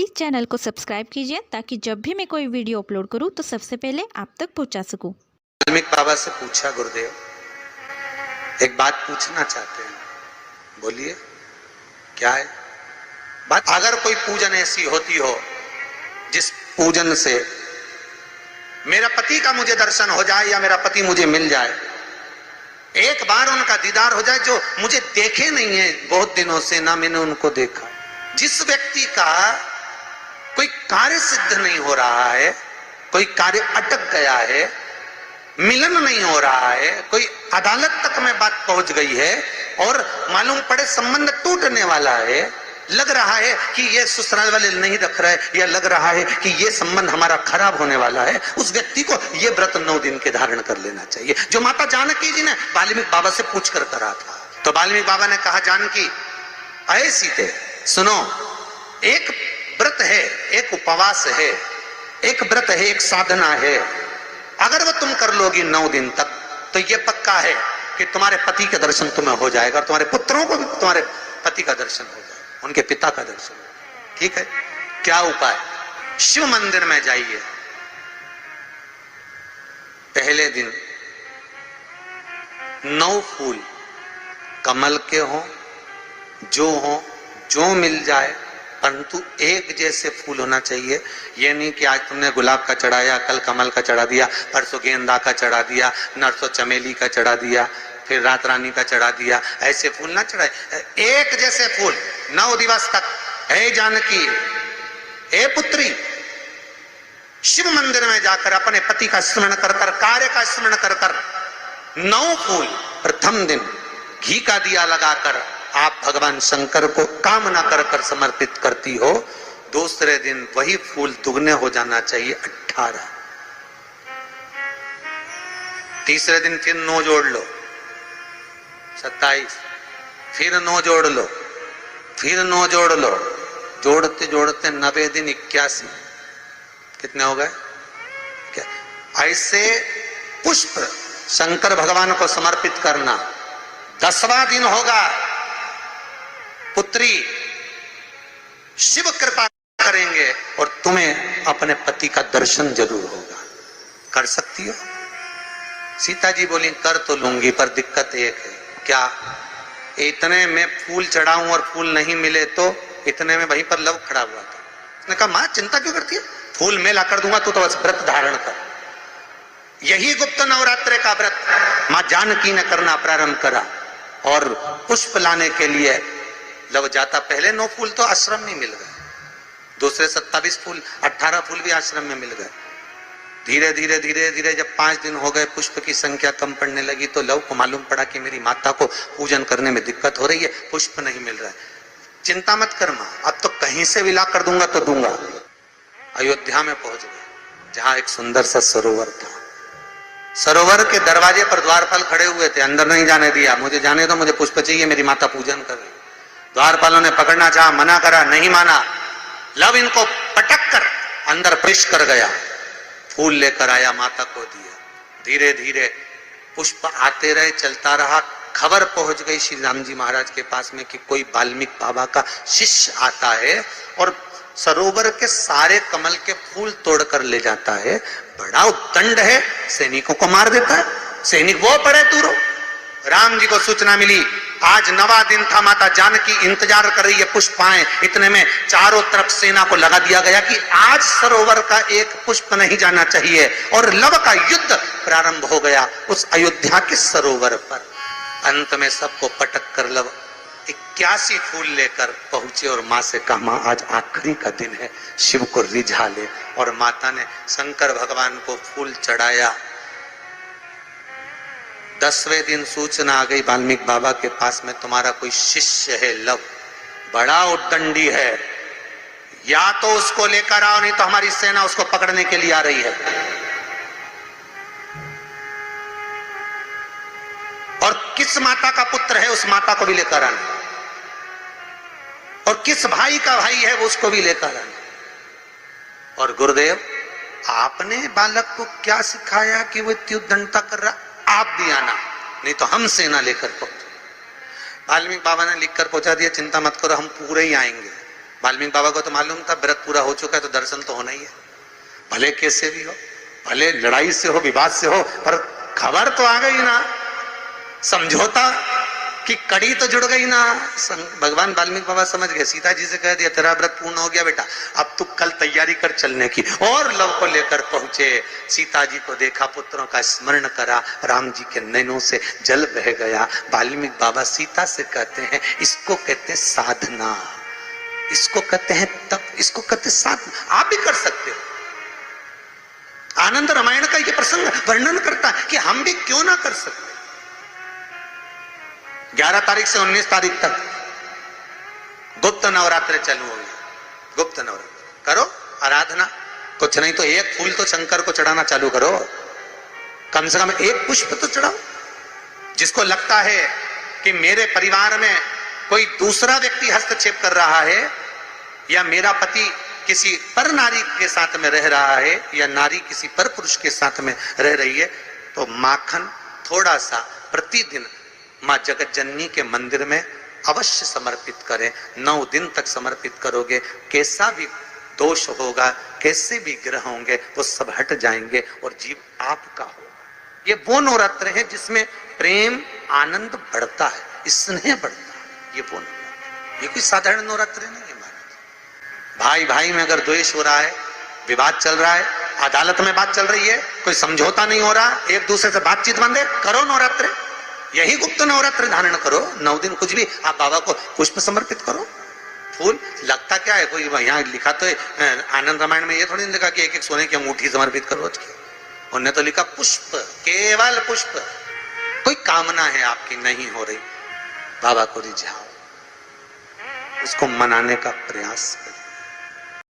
Please channel को subscribe कीजिए ताकि जब भी मैं कोई वीडियो अपलोड करूं तो सबसे पहले आप तक पहुंचा सकूं। वाल्मीकि बाबा से पूछा, गुरुदेव एक बात पूछना चाहते हैं। बोलिए, क्या है बात? अगर कोई पूजन ऐसी होती हो जिस पूजन से मेरा पति का मुझे दर्शन हो जाए या मेरा पति मुझे मिल जाए, एक बार उनका दीदार हो जाए, जो मुझे देखे नहीं है बहुत दिनों से, ना मैंने उनको देखा, जिस व्यक्ति का कोई कार्य सिद्ध नहीं हो रहा है, कोई कार्य अटक गया है, मिलन नहीं हो रहा है, कोई अदालत तक में बात पहुंच गई है और मालूम पड़े संबंध टूटने वाला है, लग रहा है कि ये ससुराल वाले नहीं रख रहे, या लग रहा है कि ये संबंध हमारा खराब होने वाला है, उस व्यक्ति को ये व्रत 9 दिन के धारण कर लेना चाहिए, जो माता जानकी जी ने वाल्मीकि बाबा से पूछकर करा था। तो वाल्मीकि बाबा ने कहा, जानकी अये सीते सुनो, एक व्रत है, एक उपवास है, एक व्रत है, एक साधना है, अगर वो तुम कर लोगी 9 दिन तक तो ये पक्का है कि तुम्हारे पति के दर्शन तुम्हें हो जाएगा और तुम्हारे पुत्रों को भी तुम्हारे पति का दर्शन हो जाएगा, उनके पिता का दर्शन। ठीक है, क्या उपाय? शिव मंदिर में जाइए, पहले दिन 9 फूल कमल के हो, जो मिल जाए, परंतु एक जैसे फूल होना चाहिए। ये नहीं कि आज तुमने गुलाब का चढ़ाया, कल कमल का चढ़ा दिया, परसों गेंदा का चढ़ा दिया, नरसों चमेली का चढ़ा दिया, फिर रात रानी का चढ़ा दिया, ऐसे फूल ना चढ़ाए। एक जैसे फूल 9 दिवस तक। हे जानकी, हे पुत्री, शिव मंदिर में जाकर अपने पति का स्मरण कर कर, कार्य का स्मरण कर कर 9 फूल प्रथम दिन घी का दिया लगाकर आप भगवान शंकर को कामना कर कर समर्पित करती हो। दूसरे दिन वही फूल दुगने हो जाना चाहिए, 18। तीसरे दिन फिर 9 जोड़ लो, 27, फिर 9 जोड़ लो, फिर 9 जोड़ लो, जोड़ते जोड़ते 90 दिन 81। कितने हो गए? क्या ऐसे पुष्प शंकर भगवान को समर्पित करना। 10वां दिन होगा, पुत्री शिव कृपा करेंगे और तुम्हें अपने पति का दर्शन जरूर होगा। कर सकती हो? सीता जी बोली, कर तो लूंगी, पर दिक्कत एक है। क्या? इतने में फूल चढ़ाऊं और फूल नहीं मिले तो? इतने में वहीं पर लव खड़ा हुआ था। उसने कहा, मां चिंता क्यों करती है, फूल मैं ला कर दूंगा, तू तो बस व्रत धारण कर। यही गुप्त नवरात्रे का व्रत मां जानकी ने करना प्रारंभ करा और पुष्प लाने के लिए लव जाता। पहले 9 फूल तो आश्रम में मिल गए, दूसरे 27 फूल, 18 फूल भी आश्रम में मिल गए। धीरे धीरे धीरे धीरे जब 5 दिन हो गए, पुष्प की संख्या कम पड़ने लगी, तो लव को मालूम पड़ा कि मेरी माता को पूजन करने में दिक्कत हो रही है, पुष्प नहीं मिल रहा है। चिंता मत कर मां, अब तो कहीं से भी ला कर दूंगा तो दूंगा। अयोध्या में पहुंच गए, जहां एक सुंदर सा सरोवर था। सरोवर के दरवाजे पर द्वारपाल खड़े हुए थे, अंदर नहीं जाने दिया। मुझे जाने दो, मुझे पुष्प चाहिए, मेरी माता पूजन कर रही। द्वारपालों ने पकड़ना चाहा, मना करा, नहीं माना। लव इनको पटक कर अंदर प्रवेश कर गया, फूल लेकर आया, माता को दिया। धीरे धीरे पुष्प आते रहे, चलता रहा। खबर पहुंच गई श्री राम जी महाराज के पास में कि कोई वाल्मीकि बाबा का शिष्य आता है और सरोवर के सारे कमल के फूल तोड़कर ले जाता है। बड़ा उद्दंड है, सैनिकों को मार देता है। सैनिक वो पड़े दूर। राम जी को सूचना मिली, आज 9वां दिन था, माता जानकी इंतजार कर रही है पुष्प आए। इतने में चारों तरफ सेना को लगा दिया गया कि आज सरोवर का एक पुष्प नहीं जाना चाहिए, और लव का युद्ध प्रारंभ हो गया उस अयोध्या के सरोवर पर। अंत में सबको पटक कर लव 81 फूल लेकर पहुंचे और मां से कहा, मां आज आखिरी का दिन है, शिव को रिझा ले। और माता ने शंकर भगवान को फूल चढ़ाया। 10वें दिन सूचना आ गई वाल्मीकि बाबा के पास में, तुम्हारा कोई शिष्य है लव, बड़ा उद्दंडी है, या तो उसको लेकर आओ, नहीं तो हमारी सेना उसको पकड़ने के लिए आ रही है। और किस माता का पुत्र है उस माता को भी लेकर आना, और किस भाई का भाई है वो उसको भी लेकर आना। और गुरुदेव, आपने बालक को क्या सिखाया कि वो इतनी उद्दंडता कर रहा, आप भी आना, नहीं तो हम सेना लेकर पहुंचे। वाल्मीकि बाबा ने लिखकर पहुंचा दिया, चिंता मत करो, हम पूरे ही आएंगे। वाल्मीकि बाबा को तो मालूम था व्रत पूरा हो चुका है तो दर्शन तो होना ही है, भले कैसे भी हो, भले लड़ाई से हो, विवाद से हो, पर खबर तो आ गई ना, समझौता की कड़ी तो जुड़ गई ना। भगवान वाल्मीकि बाबा समझ गए, सीता जी से कह दिया तेरा व्रत पूर्ण हो गया बेटा, अब तू कल तैयारी कर चलने की। और लव को लेकर पहुंचे, सीता जी को देखा, पुत्रों का स्मरण करा, राम जी के नैनों से जल बह गया। वाल्मीकि बाबा सीता से कहते हैं इसको कहते हैं साधना, इसको कहते हैं तप, इसको कहते हैं साधना। आप भी कर सकते हो। आनंद रामायण का यह प्रसंग वर्णन करता है कि हम भी क्यों ना कर सकते। 11 तारीख से 19 तारीख तक गुप्त नवरात्र चालू हो गया। गुप्त नवरात्र करो, आराधना, कुछ नहीं तो एक फूल तो शंकर को चढ़ाना चालू करो, कम से कम एक पुष्प तो चढ़ाओ। जिसको लगता है कि मेरे परिवार में कोई दूसरा व्यक्ति हस्तक्षेप कर रहा है या मेरा पति किसी पर नारी के साथ में रह रहा है या नारी किसी पर पुरुष के साथ में रह रही है, तो माखन थोड़ा सा प्रतिदिन मां जगत जननी के मंदिर में अवश्य समर्पित करें। 9 दिन तक समर्पित करोगे, कैसा भी दोष होगा, कैसे भी ग्रह होंगे, वो सब हट जाएंगे और जीव आपका होगा। ये वो नवरात्र है जिसमें प्रेम आनंद बढ़ता है, स्नेह बढ़ता है। ये वो नवरात्र, ये कोई साधारण नवरात्र नहीं है महाराज। भाई भाई में अगर द्वेष हो रहा है, विवाद चल रहा है, अदालत में बात चल रही है, कोई समझौता नहीं हो रहा, एक दूसरे से बातचीत बंद है, करो नवरात्र, यही गुप्त नवरात्र धारण करो। 9 दिन कुछ भी, आप बाबा को पुष्प समर्पित करो, फूल। लगता क्या है, कोई यहाँ लिखा तो आनंद रामायण में ये थोड़ी लिखा कि एक एक सोने की अंगूठी समर्पित करो। उन्होंने तो लिखा पुष्प, केवल पुष्प। कोई कामना है आपकी नहीं हो रही, बाबा को रिझाओ, उसको मनाने का प्रयास करो।